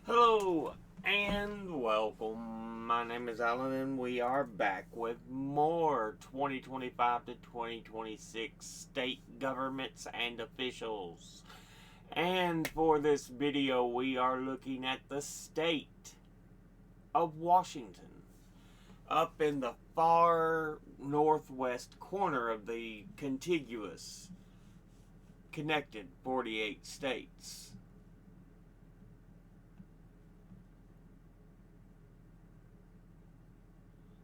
Hello and welcome. My name is Alan and we are back with more 2025 to 2026 state governments and officials. And for this video, we are looking at the state of Washington, up in the far northwest corner of the contiguous, connected 48 states.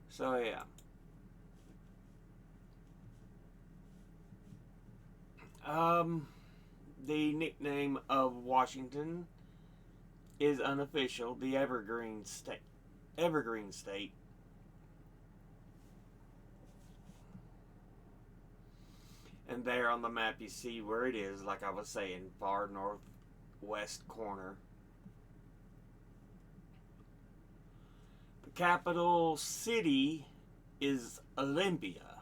So yeah. The nickname of Washington is unofficial, the Evergreen State. Evergreen State. And there on the map you see where it is, like I was saying, far northwest corner. The capital city is Olympia,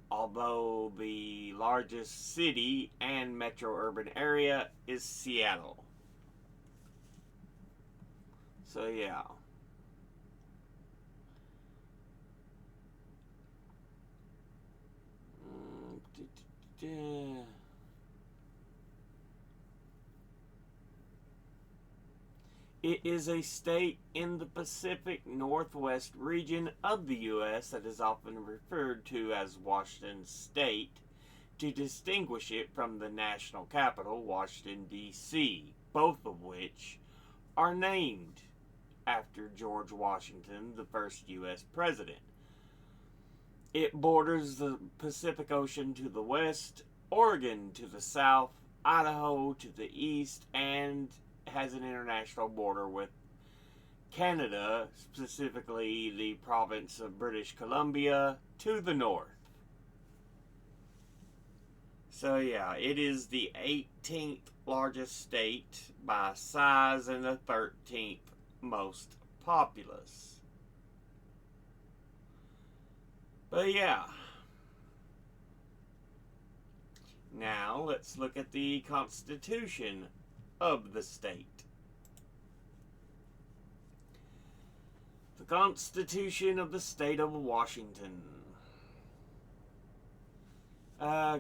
although the largest city and metro urban area is Seattle. So yeah. It is a state in the Pacific Northwest region of the U.S. that is often referred to as Washington State to distinguish it from the national capital, Washington, D.C., both of which are named after George Washington, the first U.S. president. It borders the Pacific Ocean to the west, Oregon to the south, Idaho to the east, and has an international border with Canada, specifically the province of British Columbia, to the north. So yeah, it is the 18th largest state by size and the 13th most populous. But yeah. Now let's look at the Constitution of the state. The Constitution of the State of Washington,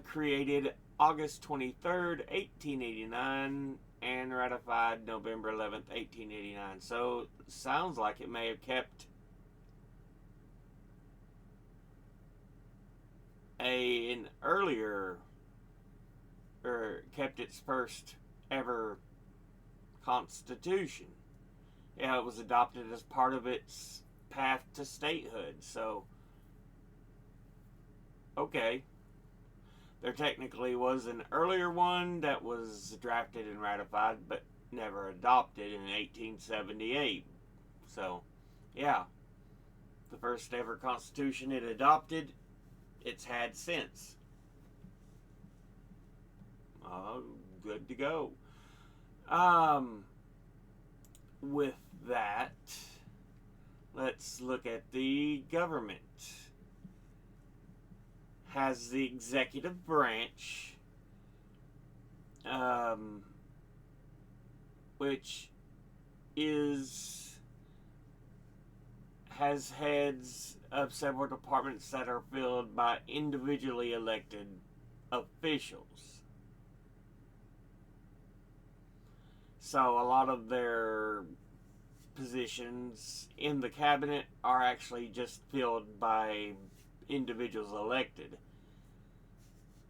created August 23rd, 1889, and ratified November 11th, 1889. So, sounds like it may have kept an earlier, or kept its first ever constitution. Yeah, it was adopted as part of its path to statehood. So, okay. There technically was an earlier one that was drafted and ratified, but never adopted in 1878. So, yeah. The first ever constitution it adopted, it's had since. Good to go. With that, let's look at the government. Has the executive branch, which has heads of several departments that are filled by individually elected officials. So a lot of their positions in the cabinet are actually just filled by individuals elected.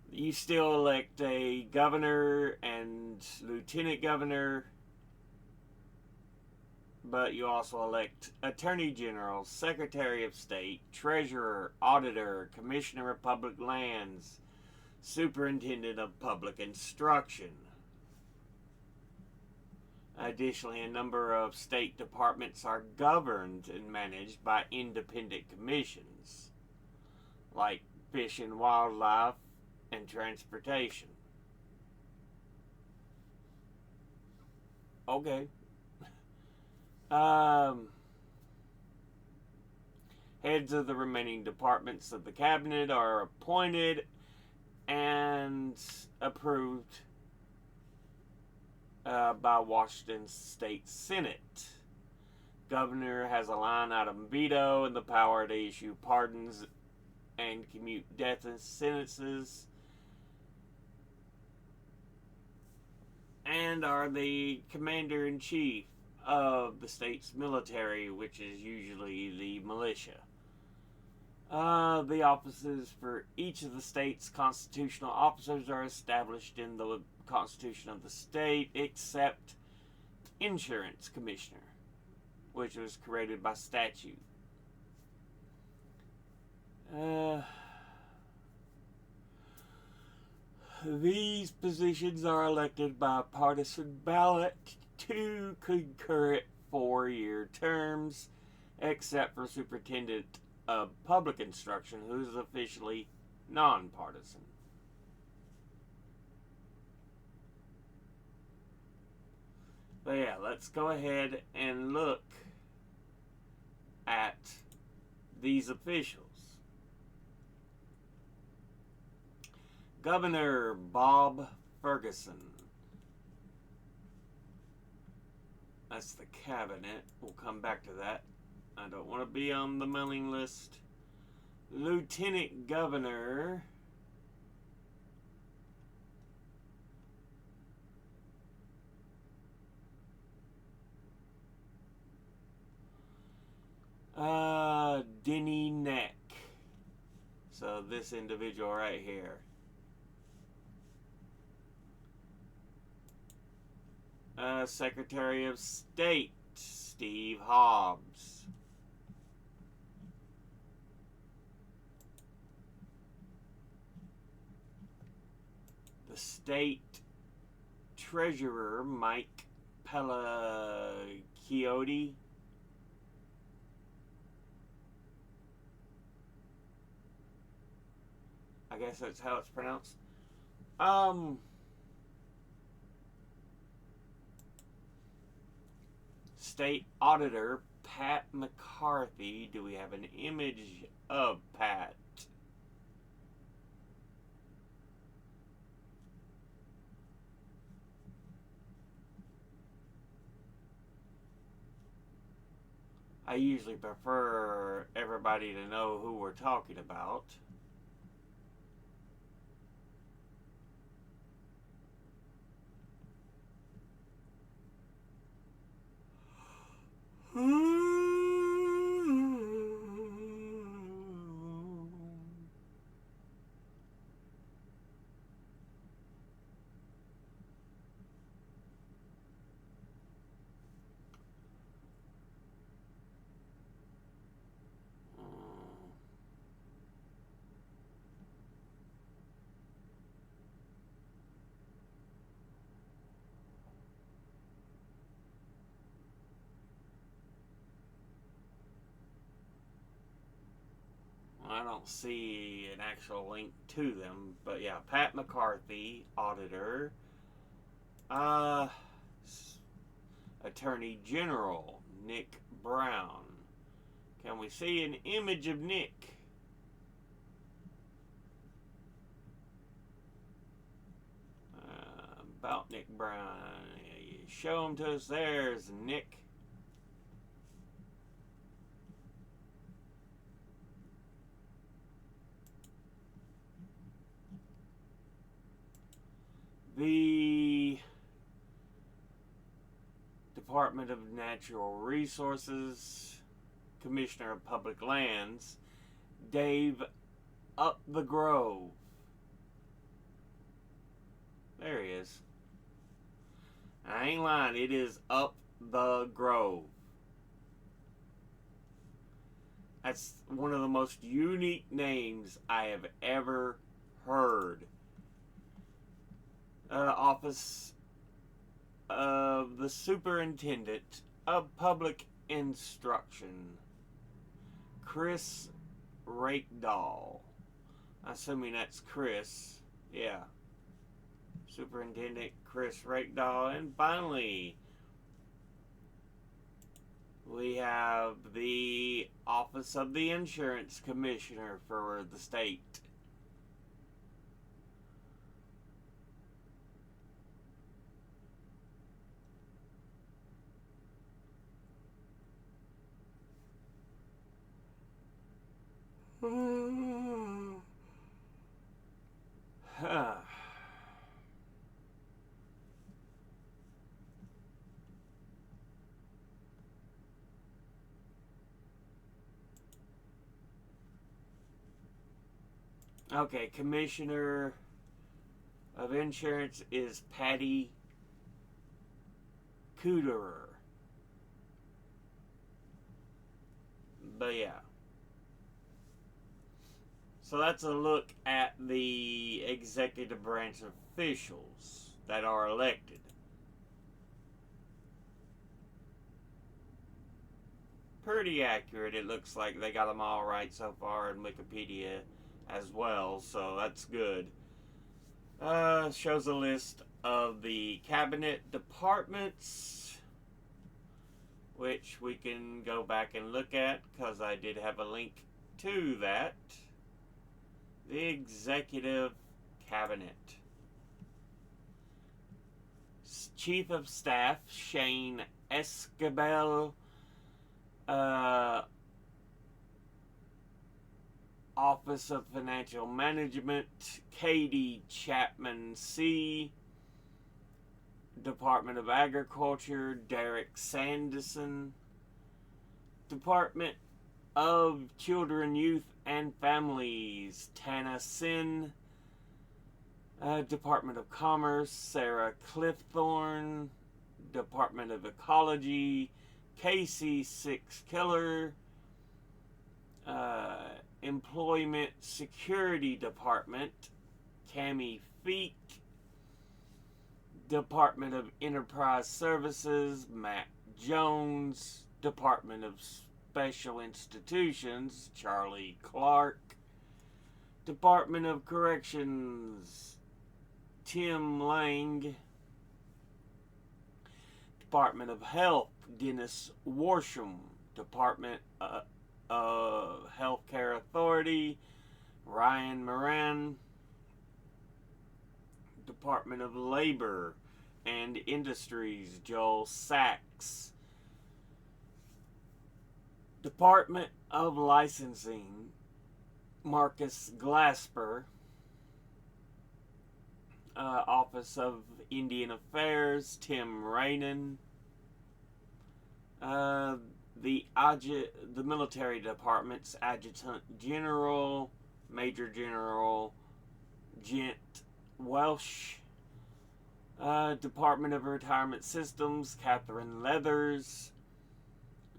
You still elect a governor and lieutenant governor, but you also elect attorney general, secretary of state, treasurer, auditor, commissioner of public lands, superintendent of public instruction. Additionally, a number of state departments are governed and managed by independent commissions, like Fish and Wildlife and Transportation. Okay. Heads of the remaining departments of the cabinet are appointed and approved by Washington State Senate. Governor has a line-item veto and the power to issue pardons and commute death sentences, and are the commander-in-chief of the state's military, which is usually the militia. The offices for each of the state's constitutional officers are established in the Constitution of the state, except Insurance Commissioner, which was created by statute. These positions are elected by partisan ballot to concurrent 4-year terms, except for Superintendent of Public Instruction, who is officially nonpartisan. But yeah, let's go ahead and look at these officials. Governor Bob Ferguson. That's the cabinet. We'll come back to that. I don't want to be on the mailing list. Lieutenant Governor Denny Neck. So this individual right here. Secretary of State Steve Hobbs. The State Treasurer Mike Pelliciotti. I guess that's how it's pronounced. State Auditor Pat McCarthy. Do we have an image of Pat? I usually prefer everybody to know who we're talking about. I don't see an actual link to them, but yeah, Pat McCarthy, auditor. Attorney General Nick Brown. Can we see an image of Nick? About Nick Brown. You show him to us. There's Nick. The Department of Natural Resources, Commissioner of Public Lands, Dave Up the Grove. There he is. I ain't lying, it is Up the Grove. That's one of the most unique names I have ever heard. Office of the Superintendent of Public Instruction, Chris Rakedahl. Assuming that's Chris. Yeah. Superintendent Chris Rakedahl. And finally, we have the Office of the Insurance Commissioner for the state. Okay, Commissioner of Insurance is Patty Cooterer. But yeah. So that's a look at the executive branch officials that are elected. Pretty accurate. It looks like they got them all right so far in Wikipedia as well, so that's good. Shows a list of the cabinet departments, which we can go back and look at because I did have a link to that. The executive cabinet. Chief of Staff Shane Escabel. Office of Financial Management, Katie Chapman C. Department of Agriculture, Derek Sanderson. Department of Children, Youth, and Families, Tana Sin. Department of Commerce, Sarah Cliffthorne. Department of Ecology, Casey Six Killer. Employment Security Department, Cami Feek. Department of Enterprise Services, Matt Jones. Department of Special Institutions, Charlie Clark. Department of Corrections, Tim Lang. Department of Health, Dennis Warsham. Department of Healthcare Authority, Ryan Moran. Department of Labor and Industries, Joel Sachs. Department of Licensing, Marcus Glasper. Office of Indian Affairs, Tim Rainan. The military departments, Adjutant General, Major General Gent Welsh. Department of Retirement Systems, Catherine Leathers.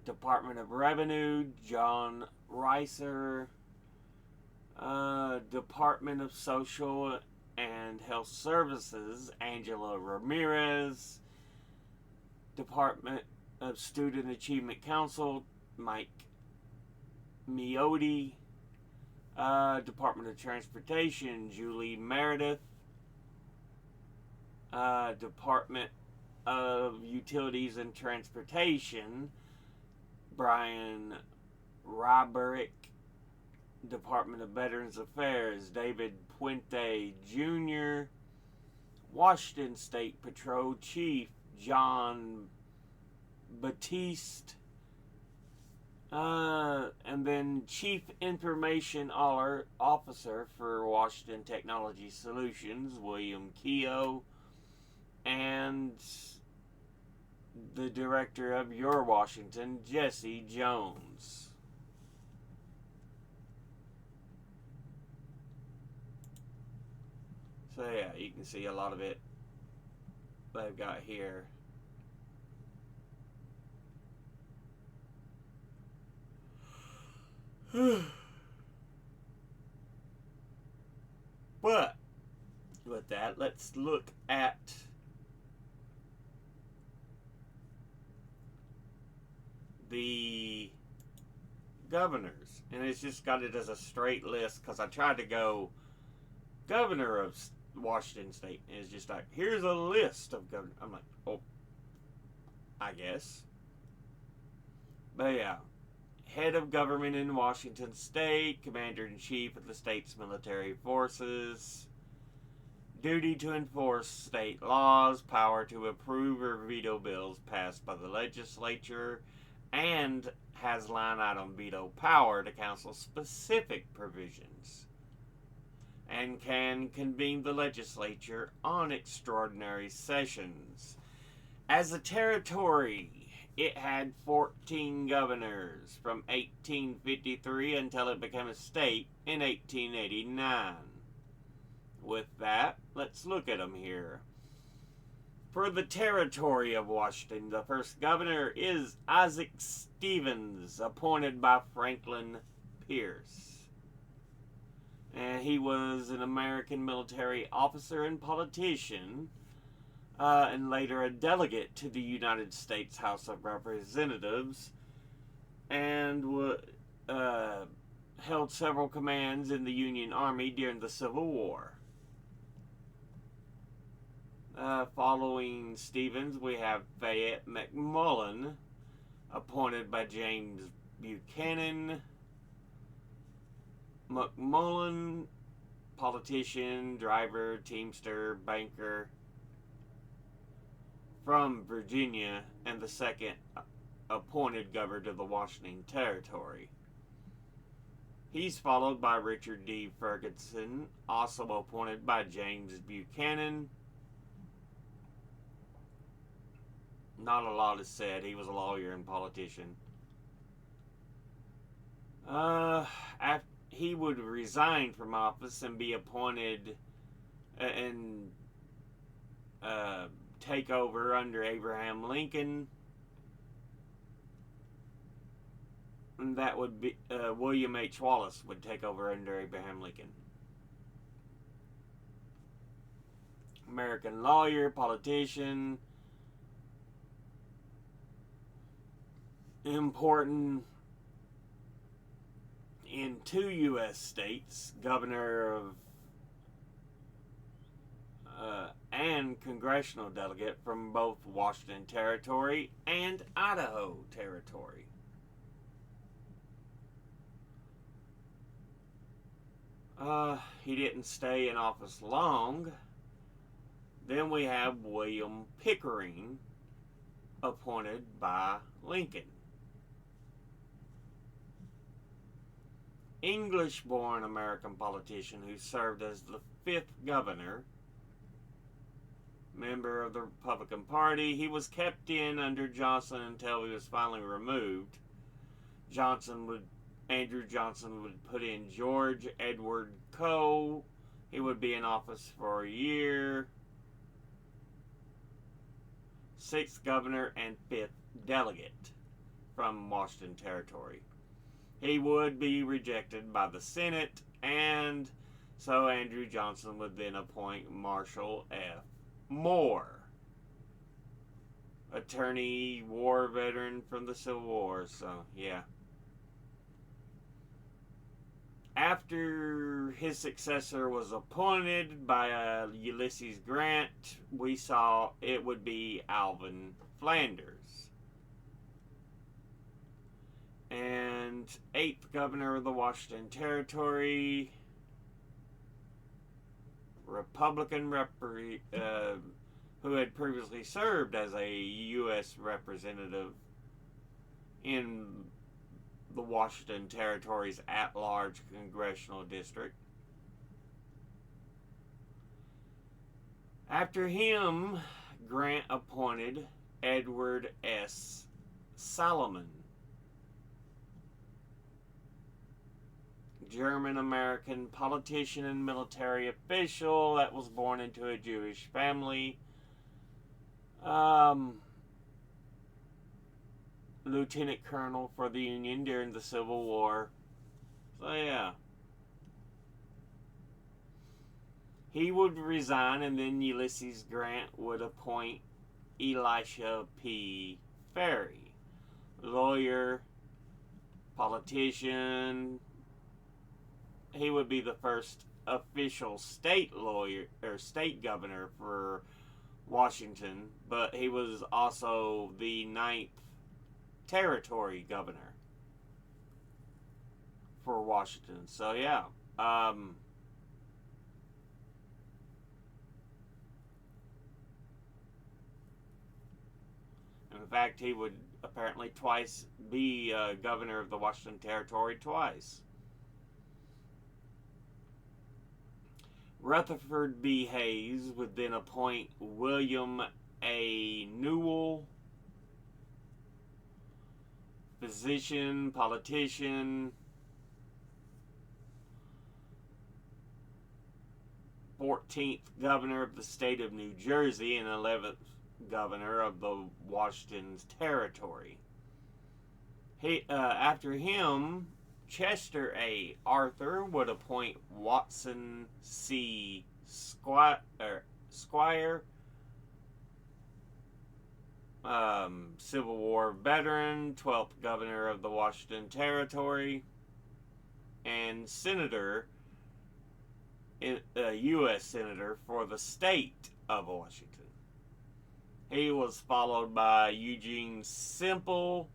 Department of Revenue, John Reiser. Department of Social and Health Services, Angela Ramirez. Department of Student Achievement Council, Mike Miotti. Department of Transportation, Julie Meredith. Department of Utilities and Transportation, Brian Roberick. Department of Veterans Affairs, David Puente Jr. Washington State Patrol Chief, John Batiste. And then Chief Information Officer for Washington Technology Solutions, William Keogh. And the Director of Your Washington, Jesse Jones. So yeah, you can see a lot of it they've got here. But with that, let's look at the governors. And it's just got it as a straight list because I tried to go governor of Washington State. And it's just like, here's a list of governors. I'm like, oh, I guess. But yeah. Head of government in Washington State, Commander-in-Chief of the state's military forces, duty to enforce state laws, power to approve or veto bills passed by the legislature and has line item veto power to cancel specific provisions, and can convene the legislature on extraordinary sessions. As a territory, it had 14 governors from 1853 until it became a state in 1889. With that, let's look at them here. For the territory of Washington, the first governor is Isaac Stevens, appointed by Franklin Pierce. And he was an American military officer and politician, and later a delegate to the United States House of Representatives, and held several commands in the Union Army during the Civil War. Following Stevens, we have Fayette McMullen, appointed by James Buchanan. McMullen, politician, driver, teamster, banker from Virginia, and the second appointed governor to the Washington Territory. He's followed by Richard D. Ferguson, also appointed by James Buchanan. Not a lot is said. He was a lawyer and politician. He would resign from office and be appointed and take over under Abraham Lincoln. And that would be William H. Wallace would take over under Abraham Lincoln. American lawyer, politician, important in 2 U.S. states, governor of and congressional delegate from both Washington Territory and Idaho Territory. He didn't stay in office long. Then we have William Pickering, appointed by Lincoln. English-born American politician who served as the 5th governor, member of the Republican Party. He was kept in under Johnson until he was finally removed. Andrew Johnson would put in George Edward Coe. He would be in office for a year. 6th governor and 5th delegate from Washington Territory. He would be rejected by the Senate, and so Andrew Johnson would then appoint Marshall F. Moore, attorney, war veteran from the Civil War. So, yeah. After his successor was appointed by Ulysses Grant, we saw it would be Alvin Flanders. And 8th governor of the Washington Territory, Republican who had previously served as a U.S. representative in the Washington Territory's at-large congressional district. After him, Grant appointed Edward S. Salomon, German-American politician and military official that was born into a Jewish family. Lieutenant colonel for the Union during the Civil War. So, yeah. He would resign, and then Ulysses Grant would appoint Elisha P. Ferry, lawyer, politician. He would be the first official state lawyer or state governor for Washington, but he was also the 9th territory governor for Washington. So, yeah. In fact, he would apparently twice be governor of the Washington Territory twice. Rutherford B. Hayes would then appoint William A. Newell, physician, politician, 14th governor of the state of New Jersey and 11th governor of the Washington Territory. After him, Chester A. Arthur would appoint Watson C. Squire, Civil War veteran, 12th governor of the Washington Territory, and senator, U.S. senator for the state of Washington. He was followed by Eugene Semple,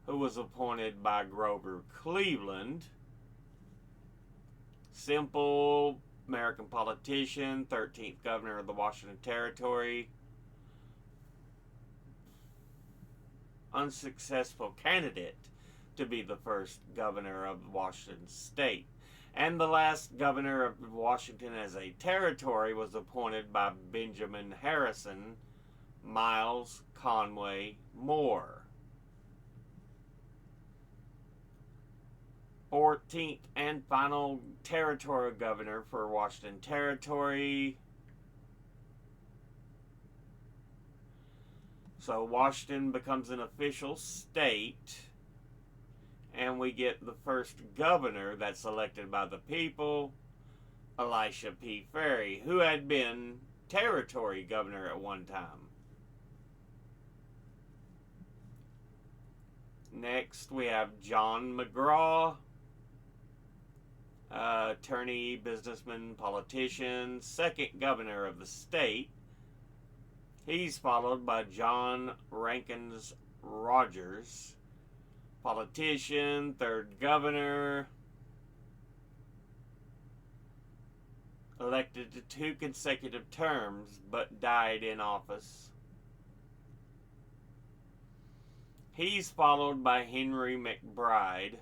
who was appointed by Grover Cleveland. Semple, American politician, 13th governor of the Washington Territory. Unsuccessful candidate to be the first governor of Washington State. And the last governor of Washington as a territory was appointed by Benjamin Harrison Miles Conway Moore. 14th and final territorial governor for Washington Territory. So Washington becomes an official state, and we get the first governor that's elected by the people, Elisha P. Ferry, who had been territory governor at one time. Next, we have John McGraw, attorney, businessman, politician, second governor of the state. He's followed by John Rankins Rogers, politician, third governor, elected to 2 consecutive terms, but died in office. He's followed by Henry McBride.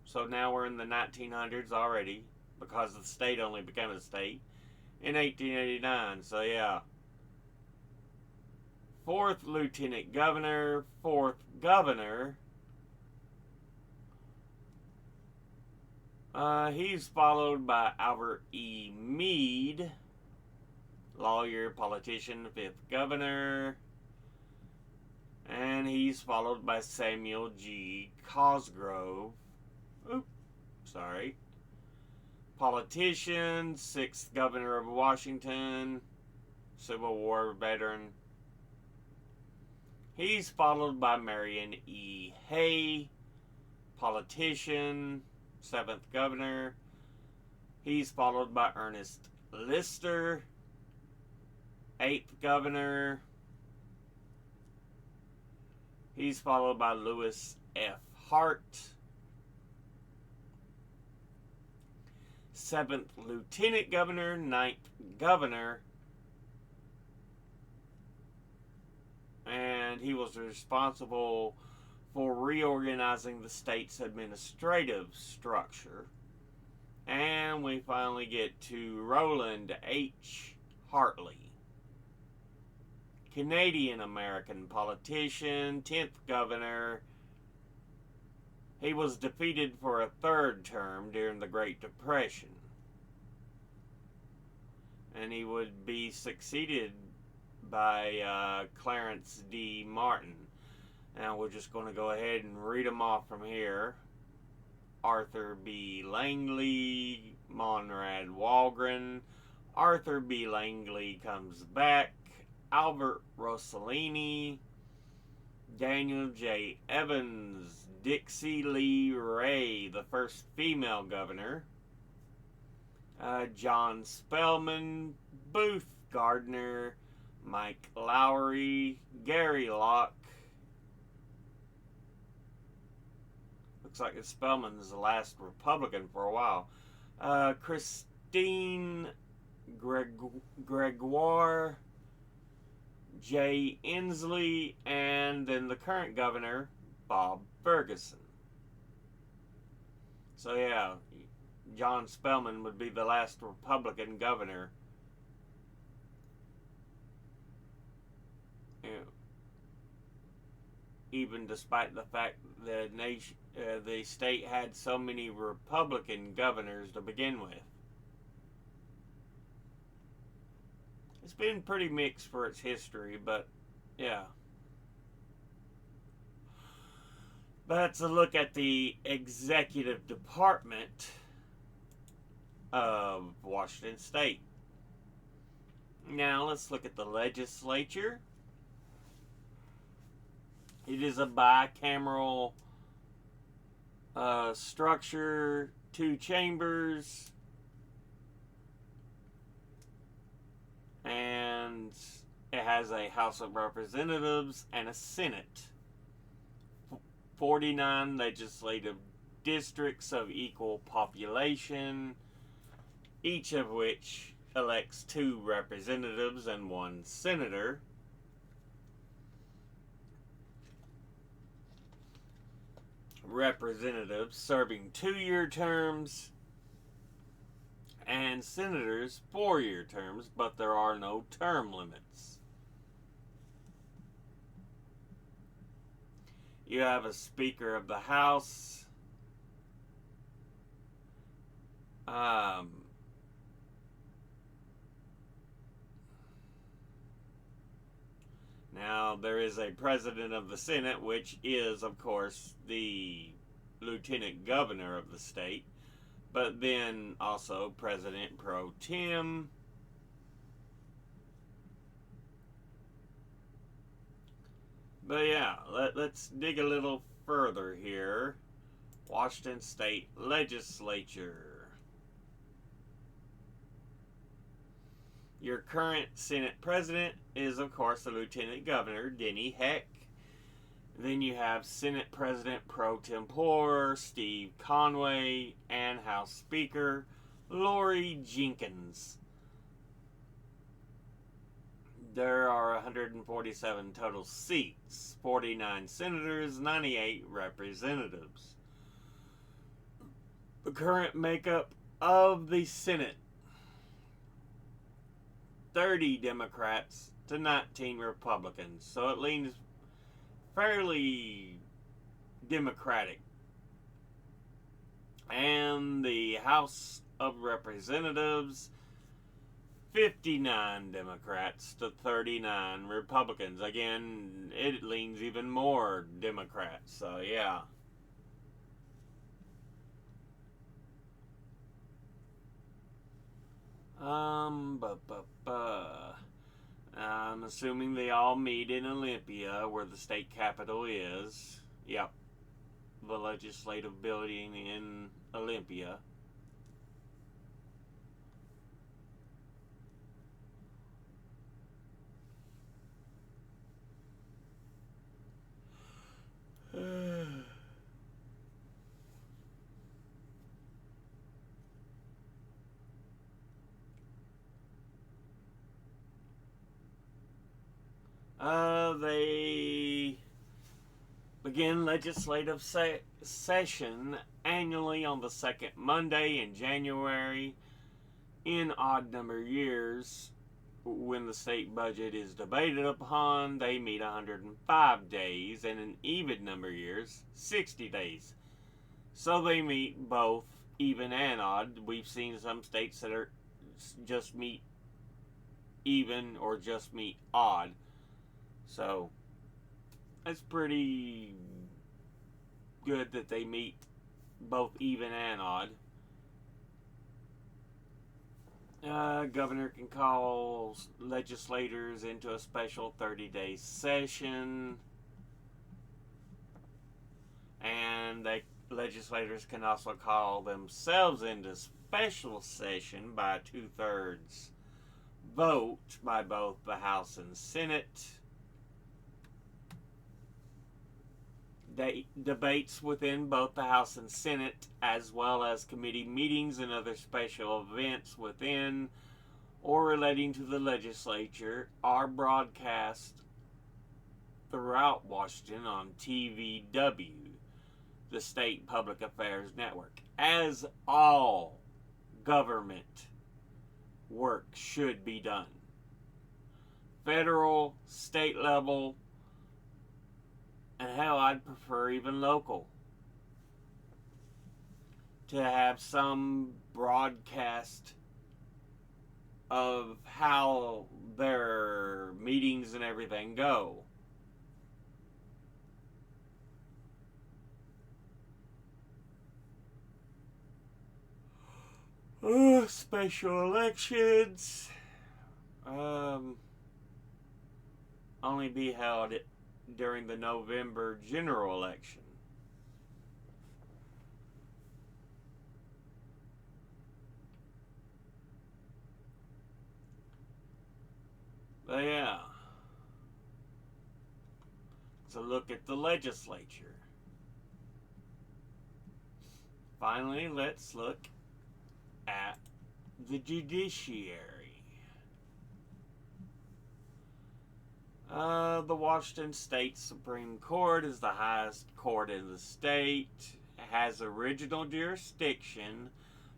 So now we're in the 1900s already, because the state only became a state in 1889. So yeah. 4th lieutenant governor, 4th governor. He's followed by Albert E. Meade, lawyer, politician, 5th governor. And he's followed by Samuel G. Cosgrove. Politician, 6th governor of Washington, Civil War veteran. He's followed by Marion E. Hay, politician, 7th governor. He's followed by Ernest Lister, 8th governor. He's followed by Lewis F. Hart, 7th lieutenant governor, 9th governor. And he was responsible for reorganizing the state's administrative structure. And we finally get to Roland H. Hartley, Canadian-American politician, 10th governor. He was defeated for a 3rd term during the Great Depression. And he would be succeeded by Clarence D. Martin. Now we're just going to go ahead and read them off from here. Arthur B. Langley, Monrad Walgren, Arthur B. Langley comes back, Albert Rossellini, Daniel J. Evans, Dixie Lee Ray, the first female governor, John Spellman, Booth Gardner, Mike Lowry, Gary Locke. Looks like Spellman is the last Republican for a while. Christine Gregoire J. Inslee, and then the current governor, Bob Ferguson. So yeah, John Spellman would be the last Republican governor. Even despite the fact that the state had so many Republican governors to begin with. It's been pretty mixed for its history, but yeah. That's a look at the executive department of Washington State. Now let's look at the legislature. It is a bicameral structure, 2 chambers, and it has a House of Representatives and a Senate. 49 legislative districts of equal population, each of which elects 2 representatives and 1 senator. Representatives serving 2-year terms and senators 4-year terms, but there are no term limits. You have a Speaker of the House. Now, there is a President of the Senate, which is, of course, the Lieutenant Governor of the state, but then also President Pro Tem. But yeah, let's dig a little further here. Washington State Legislature. Your current Senate President is, of course, the Lieutenant Governor, Denny Heck. Then you have Senate President Pro Tempore, Steve Conway, and House Speaker, Lori Jenkins. There are 147 total seats, 49 senators, 98 representatives. The current makeup of the Senate: 30 Democrats to 19 Republicans. So it leans fairly Democratic. And the House of Representatives: 59 Democrats to 39 Republicans. Again, it leans even more Democrats. So yeah. I'm assuming they all meet in Olympia, where the state capitol is. Yep. The legislative building in Olympia. They begin legislative session annually on the second Monday in January. In odd number years, when the state budget is debated upon, they meet 105 days, and in even number years, 60 days. So they meet both even and odd. We've seen some states that are just meet even or just meet odd. So it's pretty good that they meet both even and odd. Governor can call legislators into a special 30-day session, and legislators can also call themselves into special session by a 2/3 vote by both the House and Senate. Debates within both the House and Senate, as well as committee meetings and other special events within or relating to the legislature are broadcast throughout Washington on TVW, the state public affairs network, as all government work should be done. Federal, state level, and hell, I'd prefer even local, to have some broadcast of how their meetings and everything go. Special elections only be held during the November general election. But yeah, so look at the legislature. Finally, let's look at the judiciary. The Washington State Supreme Court is the highest court in the state. It has original jurisdiction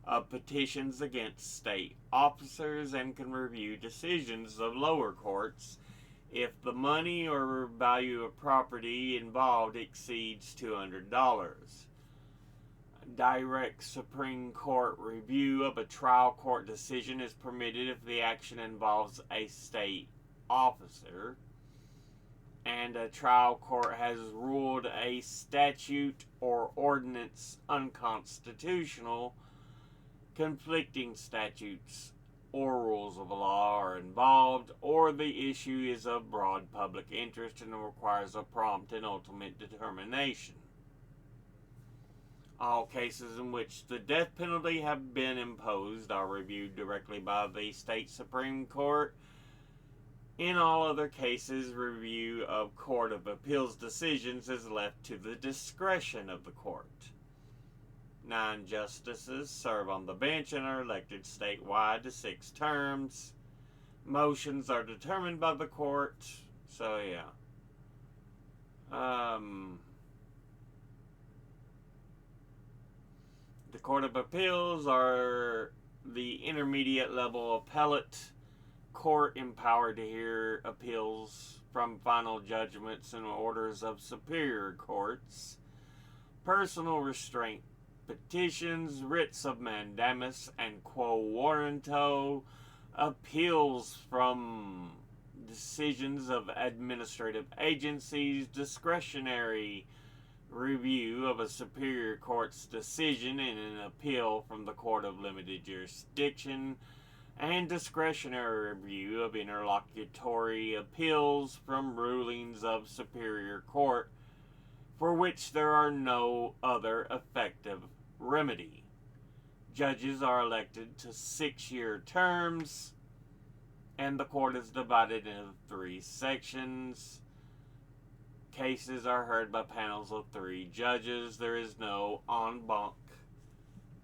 of petitions against state officers and can review decisions of lower courts if the money or value of property involved exceeds $200. Direct Supreme Court review of a trial court decision is permitted if the action involves a state officer and a trial court has ruled a statute or ordinance unconstitutional. Conflicting statutes or rules of law are involved, or the issue is of broad public interest and requires a prompt and ultimate determination. All cases in which the death penalty have been imposed are reviewed directly by the state Supreme Court. In all other cases, review of Court of Appeals decisions is left to the discretion of the court. 9 justices serve on the bench and are elected statewide to 6 terms. Motions are determined by the court. So, yeah. The Court of Appeals are the intermediate level appellate court empowered to hear appeals from final judgments and orders of superior courts. Personal restraint petitions, writs of mandamus and quo warranto, appeals from decisions of administrative agencies, discretionary review of a superior court's decision in an appeal from the court of limited jurisdiction, and discretionary review of interlocutory appeals from rulings of superior court for which there are no other effective remedy. Judges are elected to 6-year terms, and the court is divided into 3 sections. Cases are heard by panels of 3 judges. There is no en banc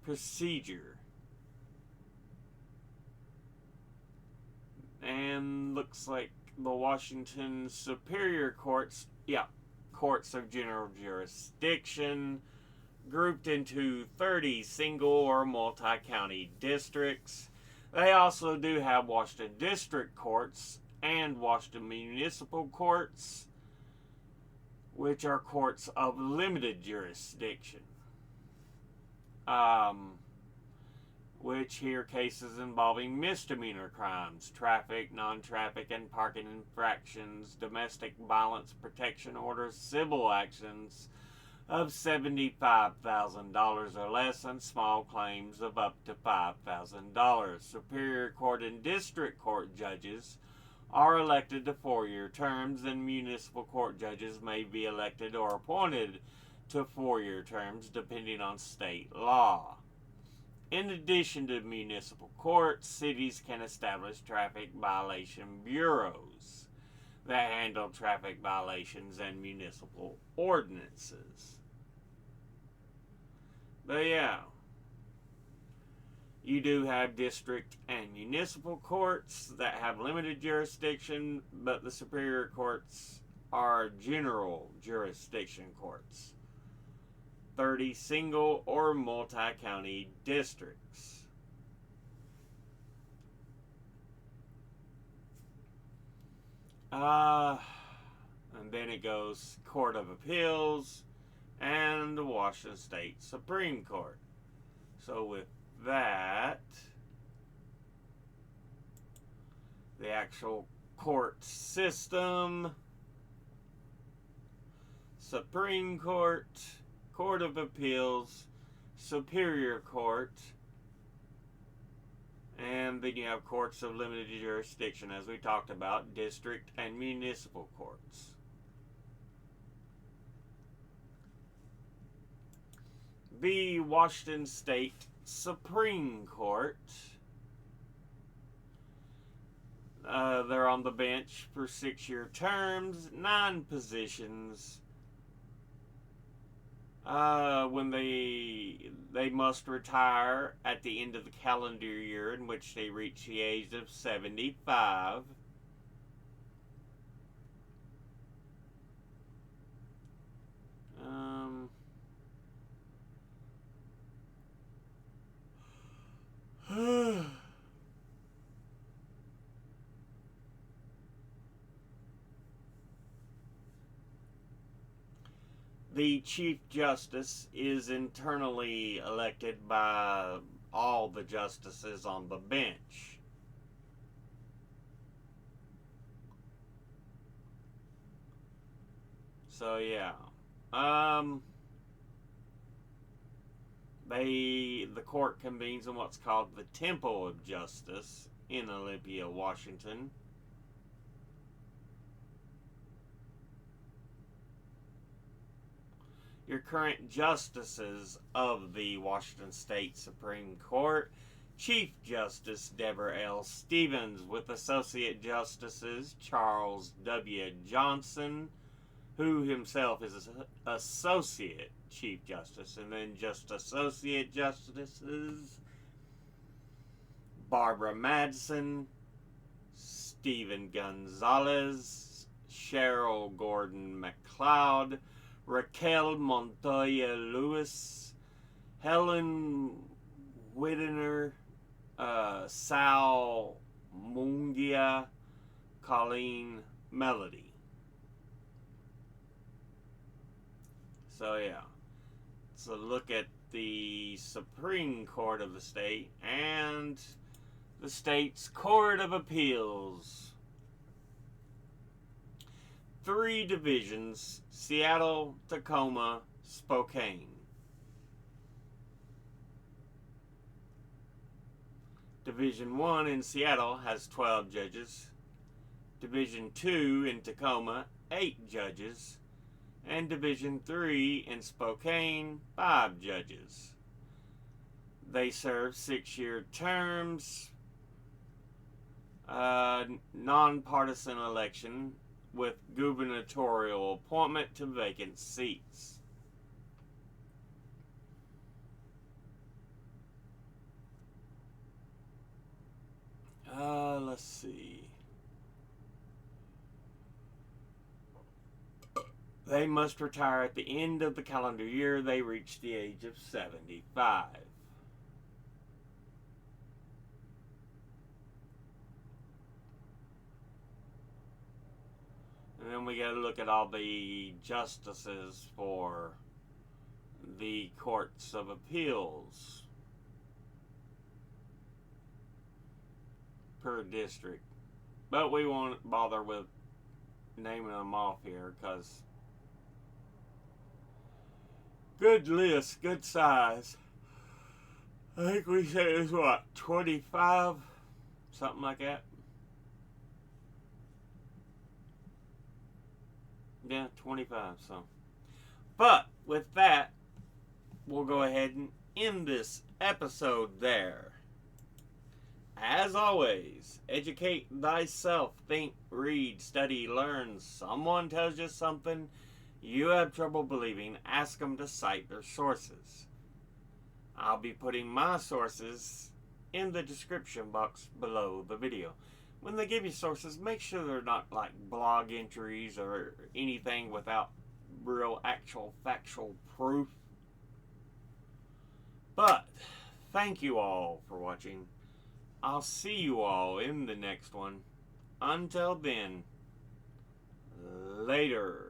procedure. And looks like the Washington Superior Courts, courts of general jurisdiction, grouped into 30 single or multi-county districts. They also do have Washington District Courts and Washington Municipal Courts, which are courts of limited jurisdiction. Which hear cases involving misdemeanor crimes, traffic, non-traffic, and parking infractions, domestic violence protection orders, civil actions of $75,000 or less, and small claims of up to $5,000. Superior Court and District Court judges are elected to 4-year terms, and municipal court judges may be elected or appointed to 4-year terms depending on state law. In addition to municipal courts, cities can establish traffic violation bureaus that handle traffic violations and municipal ordinances. But yeah, You do have district and municipal courts that have limited jurisdiction, but the superior courts are general jurisdiction courts. 30 single or multi-county districts. And then it goes Court of Appeals and the Washington State Supreme Court. So with that, the actual court system: Supreme Court, Court of Appeals, Superior Court, and then you have courts of limited jurisdiction, as we talked about, district and municipal courts. The Washington State Supreme Court. They're on the bench for 6-year terms, 9 positions. When they must retire at the end of the calendar year in which they reach the age of 75. The Chief Justice is internally elected by all the justices on the bench. So yeah. The court convenes in what's called the Temple of Justice in Olympia, Washington. Your current justices of the Washington State Supreme Court: Chief Justice Deborah L. Stevens, with Associate Justices Charles W. Johnson, who himself is Associate Chief Justice, and then just Associate Justices: Barbara Madsen, Stephen Gonzalez, Cheryl Gordon McLeod, Raquel Montoya Lewis, Helen Widener, Sal Mungia, Colleen Melody. So yeah, let's look at the Supreme Court of the state and the state's Court of Appeals. 3 divisions: Seattle, Tacoma, Spokane. Division 1 in Seattle has 12 judges. Division 2 in Tacoma, 8 judges. And Division 3 in Spokane, 5 judges. They serve 6-year terms, nonpartisan election with gubernatorial appointment to vacant seats. Let's see. They must retire at the end of the calendar year they reach the age of 75. And then we got to look at all the justices for the courts of appeals per district. But we won't bother with naming them off here because good list, good size. I think we said it was what, 25? Something like that. Yeah, 25, so. But with that, we'll go ahead and end this episode there. As always, educate thyself, think, read, study, learn. Someone tells you something you have trouble believing, ask them to cite their sources. I'll be putting my sources in the description box below the video. When they give you sources, make sure they're not like blog entries or anything without real actual factual proof. But thank you all for watching. I'll see you all in the next one. Until then, later.